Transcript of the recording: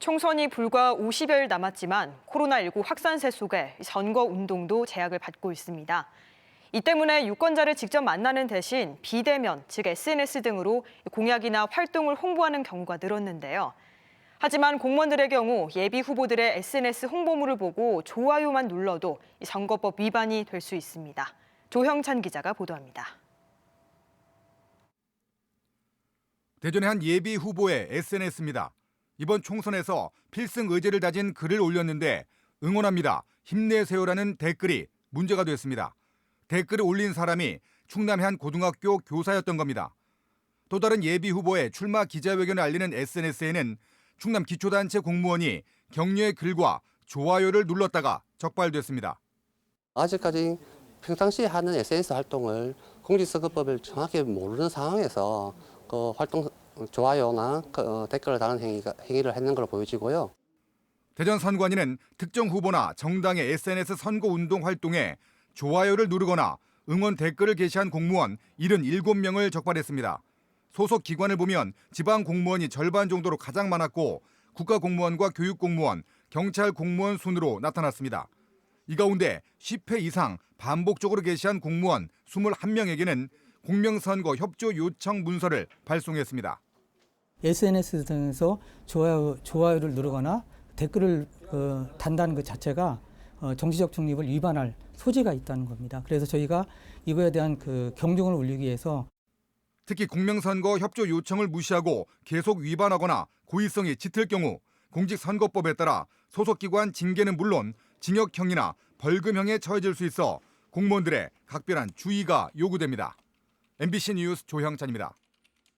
총선이 불과 50여일 남았지만 코로나19 확산세 속에 선거 운동도 제약을 받고 있습니다. 이 때문에 유권자를 직접 만나는 대신 비대면, 즉 SNS 등으로 공약이나 활동을 홍보하는 경우가 늘었는데요. 하지만 공무원들의 경우 예비 후보들의 SNS 홍보물을 보고 좋아요만 눌러도 선거법 위반이 될 수 있습니다. 조형찬 기자가 보도합니다. 대전의 한 예비 후보의 SNS입니다. 이번 총선에서 필승 의제를 다진 글을 올렸는데 응원합니다, 힘내세요라는 댓글이 문제가 됐습니다. 댓글을 올린 사람이 충남의 한 고등학교 교사였던 겁니다. 또 다른 예비 후보의 출마 기자회견을 알리는 SNS에는 충남 기초단체 공무원이 격려의 글과 좋아요를 눌렀다가 적발됐습니다. 아직까지 평상시에 하는 SNS 활동을 공직선거법을 정확히 모르는 상황에서 그 활동 좋아요나 댓글을 다는 행위를 했는 걸로 보여지고요. 대전 선관위는 특정 후보나 정당의 SNS 선거운동 활동에 좋아요를 누르거나 응원 댓글을 게시한 공무원 77명을 적발했습니다. 소속 기관을 보면 지방 공무원이 절반 정도로 가장 많았고 국가공무원과 교육공무원, 경찰 공무원 순으로 나타났습니다. 이 가운데 10회 이상 반복적으로 게시한 공무원 21명에게는 공명선거 협조 요청 문서를 발송했습니다. SNS 등에서 좋아요를 누르거나 댓글을 단다는 것 자체가 정치적 중립을 위반할 소지가 있다는 겁니다. 그래서 저희가 이거에 대한 경종을 울리기 위해서 특히 공명선거 협조 요청을 무시하고 계속 위반하거나 고의성이 짙을 경우 공직선거법에 따라 소속기관 징계는 물론 징역형이나 벌금형에 처해질 수 있어 공무원들의 각별한 주의가 요구됩니다. MBC 뉴스 조형찬입니다.